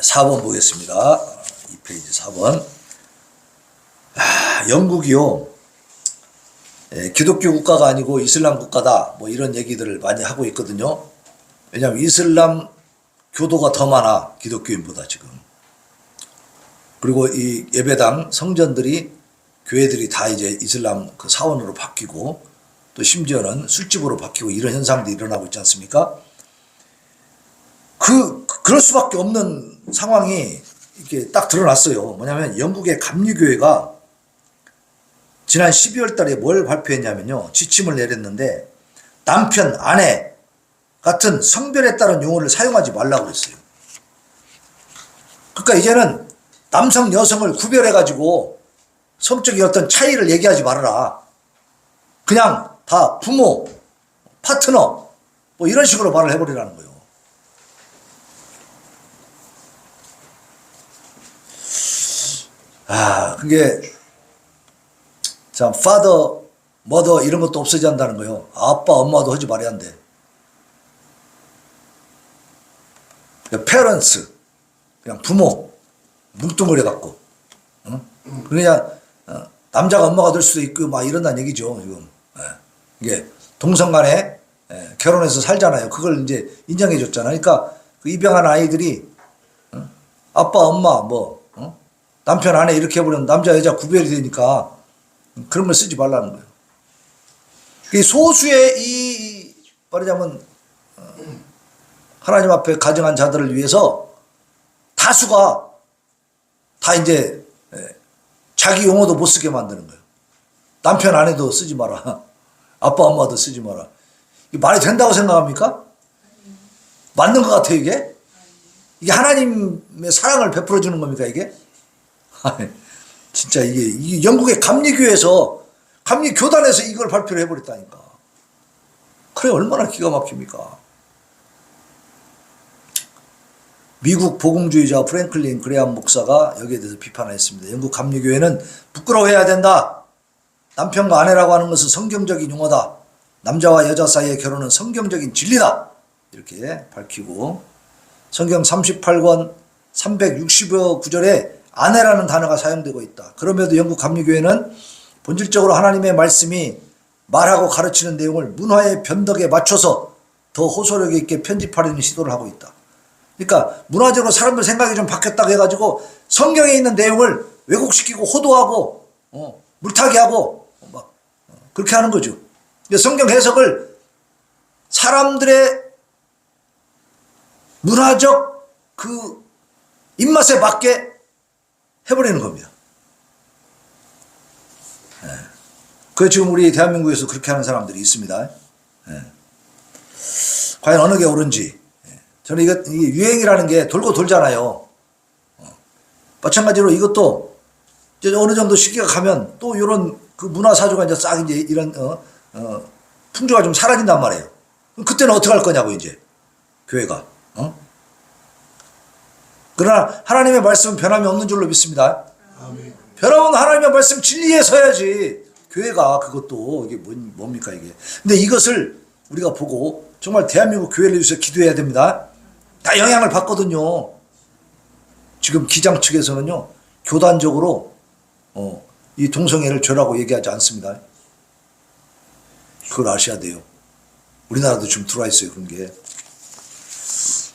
4번 보겠습니다. 2페이지 4번. 영국이요, 기독교 국가가 아니고 이슬람 국가다, 뭐 이런 얘기들을 많이 하고 있거든요. 왜냐하면 이슬람 교도가 더 많아, 기독교인보다 지금. 그리고 이 예배당 성전들이, 교회들이 다 이제 이슬람 그 사원으로 바뀌고, 또 심지어는 술집으로 바뀌고, 이런 현상들이 일어나고 있지 않습니까? 그럴 수밖에 없는 상황이 이렇게 딱 드러났어요. 뭐냐면 영국의 감리교회가 지난 12월 달에 뭘 발표했냐면요, 지침을 내렸는데 남편, 아내 같은 성별에 따른 용어를 사용하지 말라고 그랬어요. 그러니까 이제는 남성, 여성을 구별해가지고 성적인 어떤 차이를 얘기하지 말아라. 그냥 다 부모, 파트너, 뭐 이런 식으로 말을 해버리라는 거예요. 그게 참 father, mother 이런 것도 없어져야 한다는 거예요. 아빠, 엄마도 하지 말아야 한대. parents, 그냥 부모, 뭉뚱그려 갖고, 응? 그냥 남자가 엄마가 될 수도 있고 막 이런다는 얘기죠 지금. 이게 동성간에 결혼해서 살잖아요. 그걸 이제 인정해 줬잖아요. 그러니까 그 입양한 아이들이 아빠, 엄마, 뭐 남편, 아내 이렇게 해버리면 남자, 여자 구별이 되니까 그런 걸 쓰지 말라는 거예요. 소수의 말하자면 하나님 앞에 가정한 자들을 위해서 다수가 다 이제 자기 용어도 못 쓰게 만드는 거예요. 남편, 아내도 쓰지 마라. 아빠, 엄마도 쓰지 마라. 이게 말이 된다고 생각합니까? 맞는 것 같아요, 이게? 이게 하나님의 사랑을 베풀어 주는 겁니까, 이게? 진짜 이게 영국의 감리교에서, 감리교단에서 이걸 발표를 해버렸다니까. 그래, 얼마나 기가 막힙니까? 미국 복음주의자 프랭클린 그레암 목사가 여기에 대해서 비판을 했습니다. 영국 감리교회는 부끄러워해야 된다. 남편과 아내라고 하는 것은 성경적인 용어다. 남자와 여자 사이의 결혼은 성경적인 진리다. 이렇게 밝히고, 성경 38권 360여 구절에 아내라는 단어가 사용되고 있다. 그럼에도 영국 감리교회는 본질적으로 하나님의 말씀이 말하고 가르치는 내용을 문화의 변덕에 맞춰서 더 호소력 있게 편집하려는 시도를 하고 있다. 그러니까 문화적으로 사람들 생각이 좀 바뀌었다고 해가지고 성경에 있는 내용을 왜곡시키고 호도하고 물타기 하고 막 그렇게 하는 거죠. 성경 해석을 사람들의 문화적 그 입맛에 맞게 해버리는 겁니다. 그 지금 우리 대한민국에서 그렇게 하는 사람들이 있습니다. 과연 어느 게 옳은지. 저는 이게 유행이라는 게 돌고 돌잖아요. 마찬가지로 이것도 이제 어느 정도 시기가 가면 또 이런 그 문화 사조가 이제 싹 이제 이런 풍조가 좀 사라진단 말이에요. 그럼 그때는 어떻게 할 거냐고 이제 교회가. 그러나 하나님의 말씀은 변함이 없는 줄로 믿습니다. 아멘. 변함없는 하나님의 말씀 진리에 서야지 교회가 그것도 이게 뭡니까 이게. 근데 이것을 우리가 보고 정말 대한민국 교회를 위해서 기도해야 됩니다. 다 영향을 받거든요. 지금 기장 측에서는요, 교단적으로 이 동성애를 죄라고 얘기하지 않습니다. 그걸 아셔야 돼요. 우리나라도 지금 들어와 있어요, 그런 게.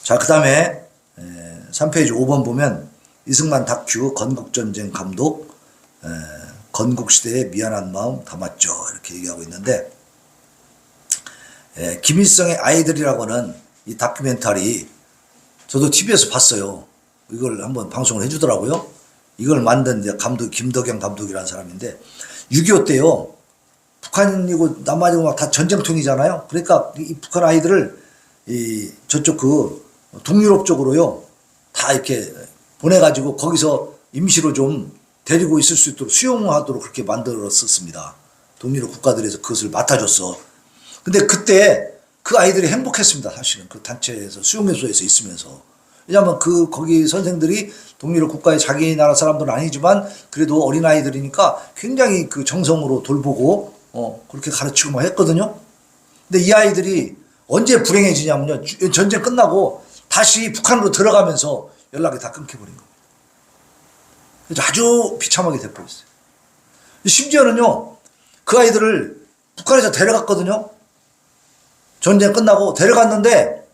자, 그 다음에 3페이지 5번 보면 이승만 다큐 건국전쟁 감독, 건국시대의 미안한 마음 담았죠. 이렇게 얘기하고 있는데, 김일성의 아이들이라고는 이 다큐멘터리 저도 TV에서 봤어요. 이걸 한번 방송을 해주더라고요. 이걸 만든 이제 감독, 김덕영 감독이라는 사람인데, 6.25 때요, 북한이고 남한이고 막 다 전쟁통이잖아요. 그러니까 이 북한 아이들을 저쪽 그 동유럽 쪽으로요, 다 이렇게 보내가지고 거기서 임시로 좀 데리고 있을 수 있도록 수용하도록 그렇게 만들었었습니다. 동유럽 국가들에서 그것을 맡아줬어. 근데 그때 그 아이들이 행복했습니다. 사실은 그 단체에서 수용소에서 있으면서. 왜냐하면 거기 선생들이 동유럽 국가의 자기 나라 사람들은 아니지만 그래도 어린아이들이니까 굉장히 그 정성으로 돌보고 그렇게 가르치고 막 했거든요. 근데 이 아이들이 언제 불행해지냐면요, 전쟁 끝나고 다시 북한으로 들어가면서 연락이 다 끊겨버린 겁니다. 그래서 아주 비참하게 돼버렸어요. 심지어는요, 그 아이들을 북한에서 데려갔거든요. 전쟁 끝나고 데려갔는데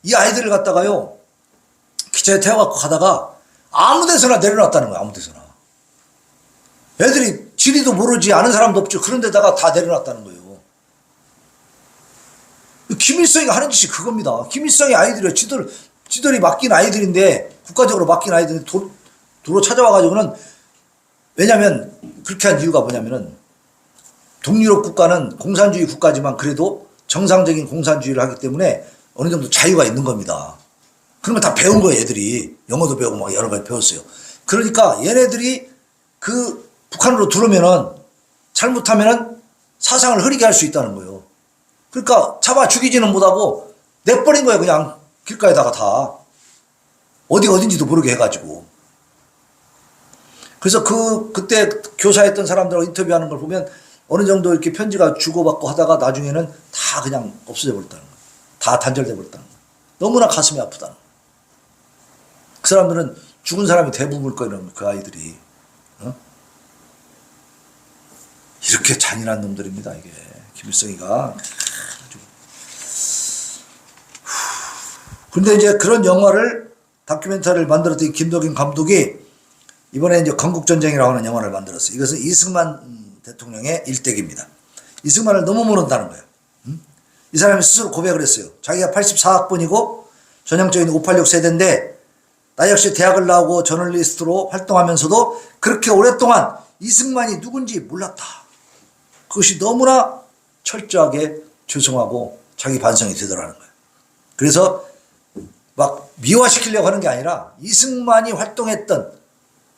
이 아이들을 갖다가요, 기차에 태워갖고 가다가 아무 데서나 내려놨다는 거야. 아무 데서나. 애들이 지리도 모르지, 아는 사람도 없죠. 그런 데다가 다 내려놨다는 거예요. 김일성이 하는 짓이 그겁니다. 김일성의 아이들이요. 지들이 맡긴 아이들인데, 국가적으로 맡긴 아이들인데 도로 찾아와가지고는, 왜냐면 그렇게 한 이유가 뭐냐면은 동유럽 국가는 공산주의 국가지만 그래도 정상적인 공산주의를 하기 때문에 어느 정도 자유가 있는 겁니다. 그런 거 다 배운 거예요, 애들이. 영어도 배우고 막 여러 가지 배웠어요. 그러니까 얘네들이 그 북한으로 들어오면은 잘못하면은 사상을 흐리게 할 수 있다는 거예요. 그러니까 잡아 죽이지는 못하고 내버린 거예요, 그냥 길가에다가 다. 어디가 어딘지도 모르게 해가지고. 그래서 그때 교사했던 사람들하고 인터뷰하는 걸 보면 어느 정도 이렇게 편지가 주고받고 하다가 나중에는 다 그냥 없어져 버렸다는 거예요. 다 단절돼 버렸다는 거예요. 너무나 가슴이 아프다는 거예요. 그 사람들은 죽은 사람이 대부분일 거예요, 그 아이들이. 이렇게 잔인한 놈들입니다, 이게. 김일성이가. 그런데 이제 그런 영화를, 다큐멘터리를 만들었던 김덕인 감독이 이번에 이제 건국전쟁이라고 하는 영화를 만들었어요. 이것은 이승만 대통령의 일대기입니다. 이승만을 너무 모른다는 거예요. 이 사람이 스스로 고백을 했어요. 자기가 84학번이고 전형적인 586 세대인데 나 역시 대학을 나오고 저널리스트로 활동하면서도 그렇게 오랫동안 이승만이 누군지 몰랐다. 그것이 너무나 철저하게 죄송하고 자기 반성이 되더라는 거예요. 그래서 막 미화시키려고 하는 게 아니라 이승만이 활동했던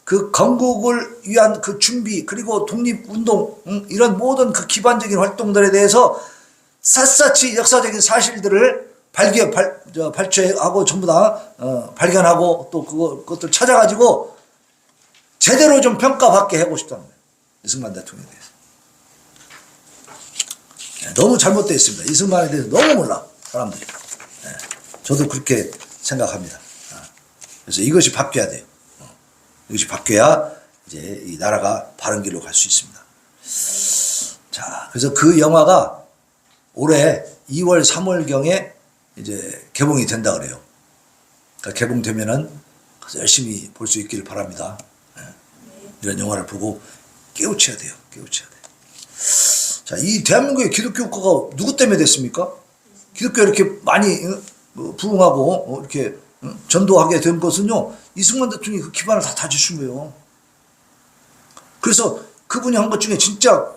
그 건국을 위한 그 준비, 그리고 독립운동, 이런 모든 그 기반적인 활동들에 대해서 샅샅이 역사적인 사실들을 발췌하고 전부 다 발견하고 또 그것들 찾아가지고 제대로 좀 평가받게 하고 싶다는 거예요. 이승만 대통령에 대해서. 너무 잘못되어 있습니다. 이승만에 대해서 너무 몰라, 사람들이. 저도 그렇게 생각합니다. 그래서 이것이 바뀌어야 돼요. 이것이 바뀌어야 이제 이 나라가 바른 길로 갈 수 있습니다. 자, 그래서 그 영화가 올해 2월, 3월경에 이제 개봉이 된다 그래요. 그러니까 개봉되면은 열심히 볼 수 있기를 바랍니다. 이런 영화를 보고 깨우쳐야 돼요. 깨우쳐야 돼요. 자, 이 대한민국의 기독교 국가가 누구 때문에 됐습니까? 기독교 이렇게 많이 부흥하고 이렇게 전도하게 된 것은요, 이승만 대통령이 그 기반을 다 다지신 거예요. 그래서 그분이 한 것 중에 진짜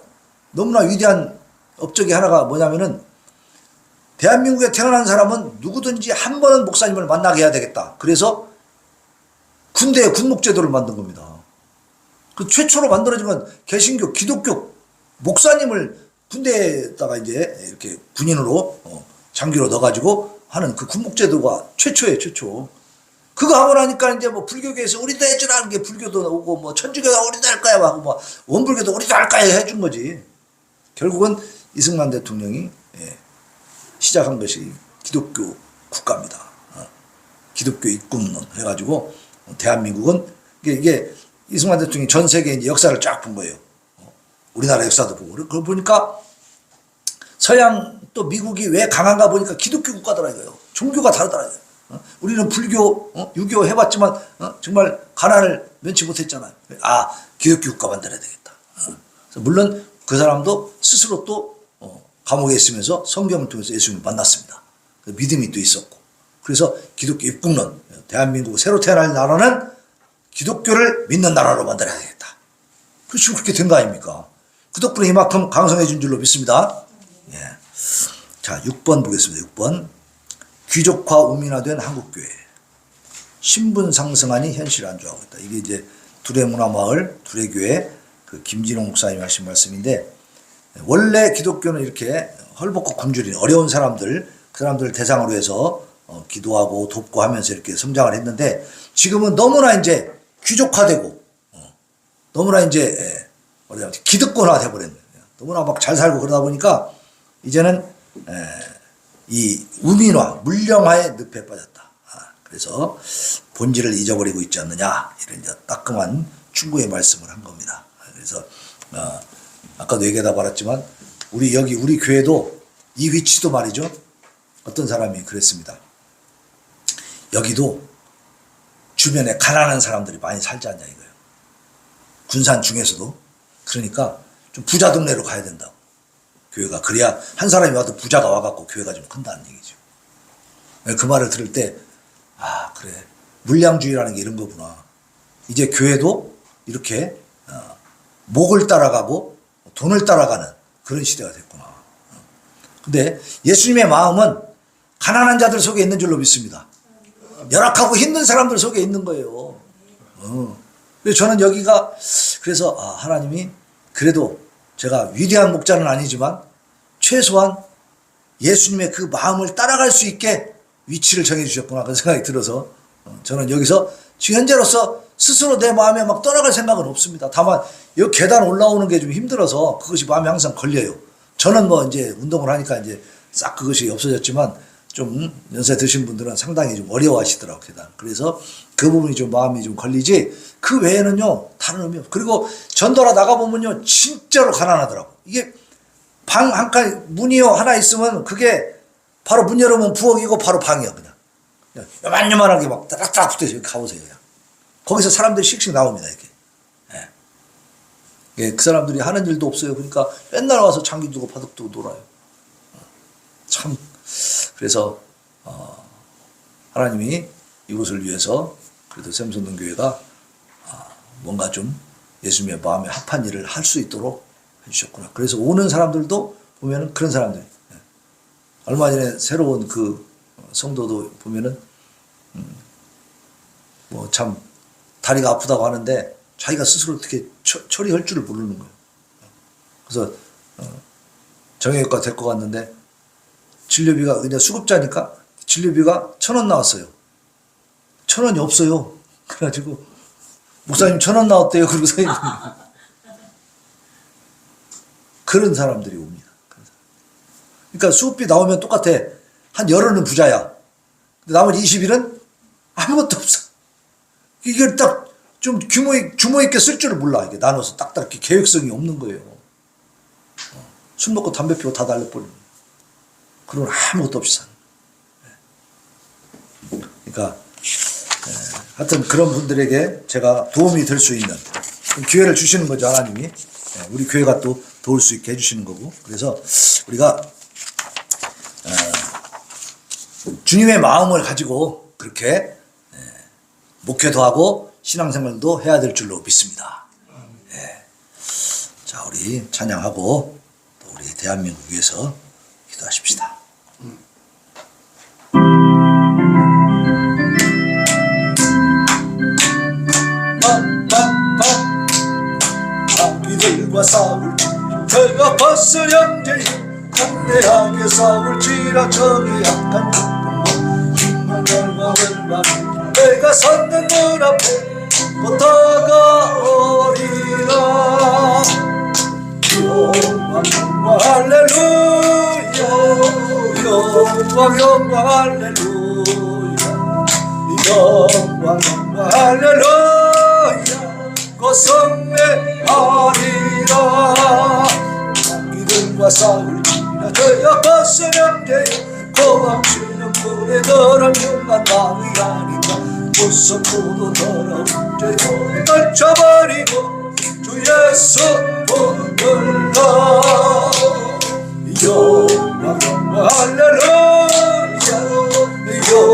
너무나 위대한 업적이 하나가 뭐냐면은, 대한민국에 태어난 사람은 누구든지 한 번은 목사님을 만나게 해야 되겠다. 그래서 군대에 군목제도를 만든 겁니다. 그 최초로 만들어진 건 개신교, 기독교 목사님을 군대에다가 이제 이렇게 군인으로 장교로 넣어가지고 하는 그 군목제도가 최초예요, 최초. 그거 하고 나니까 이제 뭐 불교계에서 우리도 해주라는 게 불교도 오고, 뭐 천주교가 우리도 할 거야 하고, 뭐 원불교도 우리도 할 거야 해준 거지. 결국은 이승만 대통령이 시작한 것이 기독교 국가입니다. 기독교 입국론 해가지고 대한민국은 이게 이승만 대통령이 전 세계 이제 역사를 쫙 본 거예요. 우리나라 역사도 보고. 그걸 보니까 서양 또 미국이 왜 강한가 보니까 기독교 국가더라 이거예요. 종교가 다르더라. 우리는 불교, 유교 해봤지만 정말 가난을 면치 못했잖아요. 아, 기독교 국가 만들어야 되겠다. 물론 그 사람도 스스로 또 감옥에 있으면서 성경을 통해서 예수님을 만났습니다. 믿음이 또 있었고. 그래서 기독교 입국론, 대한민국 새로 태어날 나라는 기독교를 믿는 나라로 만들어야 되겠다. 지금 그렇게 된 거 아닙니까? 그 덕분에 이만큼 강성해진 줄로 믿습니다. 예. 자, 6번 보겠습니다. 6번. 귀족화 우민화된 한국교회. 신분 상승하니 현실 안주하고 있다. 이게 이제 두레문화마을 두레교회 그 김진홍 목사님 하신 말씀인데, 원래 기독교는 이렇게 헐벗고 굶주린 어려운 사람들, 그 사람들을 대상으로 해서 기도하고 돕고 하면서 이렇게 성장을 했는데, 지금은 너무나 이제 귀족화되고 너무나 이제 기득권화 돼버렸네. 너무나 막 잘 살고 그러다 보니까 이제는 이 우민화, 물령화의 늪에 빠졌다. 그래서 본질을 잊어버리고 있지 않느냐, 이런 이제 따끔한 충고의 말씀을 한 겁니다. 그래서 아까도 얘기하다 말았지만 우리 교회도 이 위치도 말이죠. 어떤 사람이 그랬습니다. 여기도 주변에 가난한 사람들이 많이 살지 않냐 이거예요. 군산 중에서도. 그러니까 좀 부자 동네로 가야 된다고. 교회가. 그래야 한 사람이 와도 부자가 와갖고 교회가 좀 큰다는 얘기죠. 그 말을 들을 때 그래, 물량주의라는 게 이런 거구나. 이제 교회도 이렇게 목을 따라가고 돈을 따라가는 그런 시대가 됐구나. 근데 예수님의 마음은 가난한 자들 속에 있는 줄로 믿습니다. 열악하고 힘든 사람들 속에 있는 거예요. 그래서 저는 여기가, 그래서 하나님이 그래도 제가 위대한 목자는 아니지만 최소한 예수님의 그 마음을 따라갈 수 있게 위치를 정해 주셨구나, 그런 생각이 들어서 저는 여기서 지금 현재로서 스스로 내 마음에 막 떠나갈 생각은 없습니다. 다만 여기 계단 올라오는 게 좀 힘들어서 그것이 마음에 항상 걸려요. 저는 뭐 이제 운동을 하니까 이제 싹 그것이 없어졌지만 좀 연세 드신 분들은 상당히 좀 어려워하시더라고요, 계단. 그래서 그 부분이 좀 마음이 좀 걸리지, 그 외에는요 다른 의미 없어요. 그리고 전도라 나가보면요 진짜로 가난하더라고. 이게 방 한 칸, 문이요 하나 있으면 그게 바로 문 열으면 부엌이고 바로 방이요. 그냥 요만요만하게 막 따닥따닥 붙어있어요. 여기 가보세요. 그냥. 거기서 사람들이 씩씩 나옵니다. 이렇게. 예, 그 사람들이 하는 일도 없어요. 그러니까 맨날 와서 장기 두고 바둑 두고 놀아요. 참. 그래서 하나님이 이곳을 위해서 그래도 샘손동교회가 뭔가 좀 예수님의 마음에 합한 일을 할 수 있도록 해주셨구나. 그래서 오는 사람들도 보면은 그런 사람들이, 얼마 전에 새로운 그 성도도 보면은 뭐 참 다리가 아프다고 하는데 자기가 스스로 어떻게 처리할 줄을 모르는 거예요. 그래서 정형외과 데리고 갔는데 진료비가 그냥 수급자니까 진료비가 1,000원 나왔어요. 1,000원이 없어요. 그래가지고 목사님 1,000원 나왔대요. 그러고 서 있는 그런 사람들이 옵니다. 그러니까 수급비 나오면 똑같아. 한 열흘은 부자야. 근데 나머지 20일은 아무것도 없어. 이걸 딱 좀 규모 있게 쓸 줄을 몰라. 이게 나눠서 딱딱 이렇게 계획성이 없는 거예요. 술 먹고 담배 피우고 다 날려버리는. 그러면 아무것도 없이 사는. 그러니까 하여튼 그런 분들에게 제가 도움이 될 수 있는 기회를 주시는 거죠, 하나님이. 우리 교회가 또 도울 수 있게 해주시는 거고. 그래서 우리가 주님의 마음을 가지고 그렇게 목회도 하고 신앙생활도 해야 될 줄로 믿습니다. 자, 우리 찬양하고 또 우리 대한민국 위해서 기도하십시다. 악기들과 싸울 저희가 벗을 형제여, 강대하게 싸울지라 저기 약한 죽는 결과는 내가 섰는 문 앞에 곧 다가오리라. 영광 영광 할렐루야, 영광 영광 할렐루야, 영광 영광 할렐루야, 곧 성례하리라. 악기들과 싸울지라 저희가 벗은 형제여, 고함치는 불에 더러운 영광 왕이 아니까 무섭고도 더러운 죄를 떨쳐버리고 주 예수 부르라. 영광 영광 할렐루야,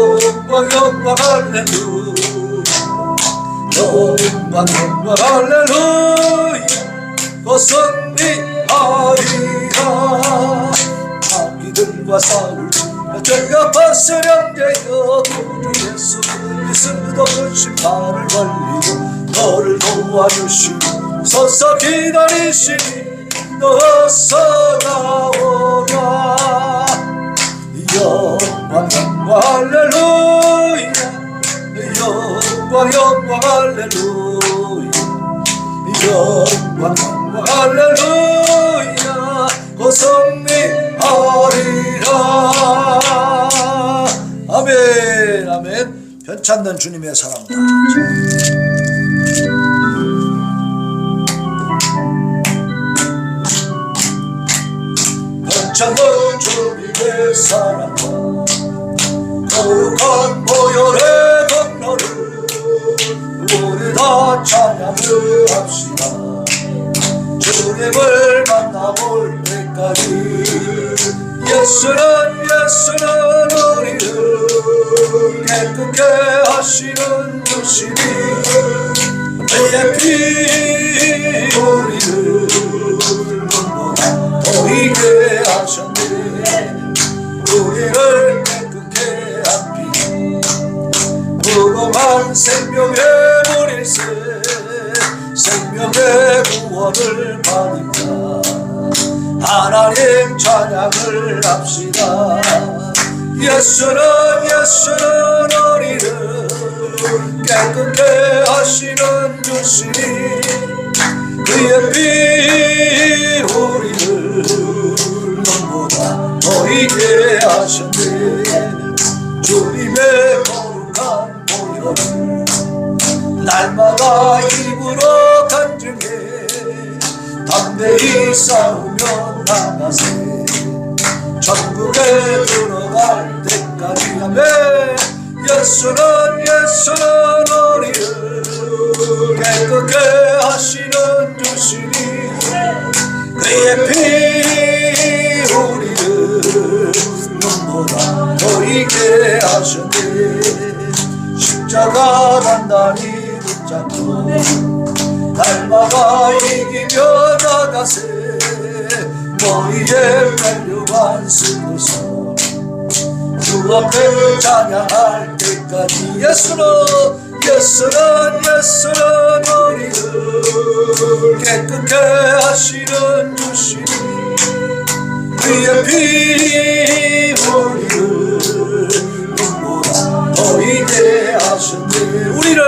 영광 영광 할렐루야, 영광 영광 할렐루야, 곧 승리하리라. 악기들과 싸울지라 저희가 벗은 형제여, 구주 예수 믿음도 없이 발을 벌리고 너를 도와주시고 서서 기다리시니 어서 나오라. 영광 영광 할렐루야, 영광 영광 할렐루야, 영광 영광 할렐루야, 곧 승리하리라. 아멘 아멘. 편찮는 주님의 사랑과 편찮는 주님의 사랑과 거룩한 보혈의 건너를 우리 다 찬양을 합시다. 주님을 만나볼 때까지 예수는 우리를 깨끗게 하시는 주시니 그의 피 우리를 눈보다 보이게 하셨네. 우리를 깨끗게 한 피 무궁한 생명의 물일세 생명의 구원을 받으며 하나님 찬양을 합시다. 예수는 우리를 깨끗게 하시는 주시니 그의 피 우리를 눈보다 보이게 하셨네. 주님의 거룩한 보혈을 날마다 입으로 간증해 담대히 싸우며 나가세. 천국에 들어갈 때까지 하며 예수는 우리를 깨끗게 하시는 주시니 그의 피 우리를 눈보다 보이게 하셨네. 십자가 단단히 붙잡고 날마다 이기며 나가세. 머리에 멜류관 쓰고서 주 앞에 찬양할 때까지 예수는 우리를 깨끗게 하시는 주시니 그의 피 우리를 눈보다 보이게 하셨네. 우리를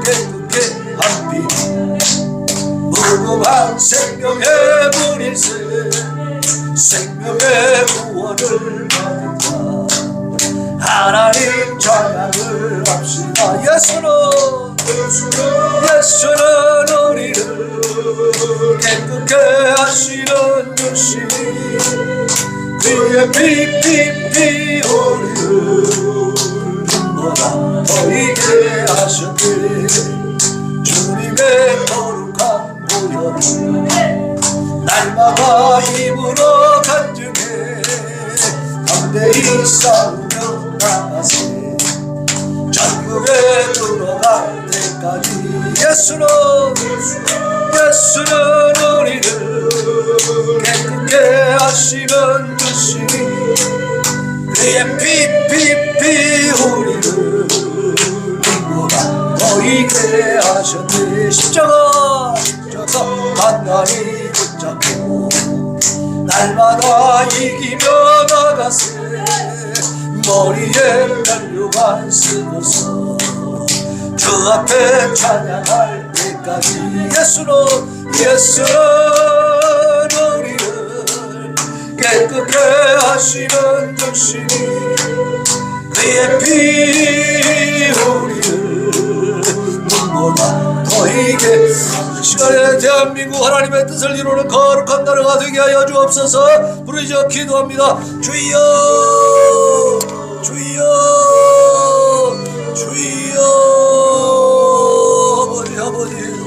깨끗게 한 피 무궁한 생명의 물일세 생명의 구원을 받는다. 하나님 찬양을 합시다. 예수는 우리를 깨끗게 하시는 주시니 그의 피 우리를 눈보다 보이게 하셨네. 주님의 거룩한 보혈을 날마다 입으로 간증해 담대히 싸우며 나가세. 천국에 들어갈 때까지 예수는 우리를 깨끗게 하시는 주시니 그의 피 우리를 눈보다 보이게 하셨네. 십자가 단단히 붙잡고 날마다 이기며 나가세. 머리에 멜류관 쓰고서 주 앞에 찬양할 때까지 예수는 우리를 깨끗게 하시는 주시니 그의 피 우리를 눈보다 보이게. 시간에 대한민국 하나님의 뜻을 이루는 거룩한 나라가 되게 하여 주옵소서. 부르짖어 기도합니다. 주여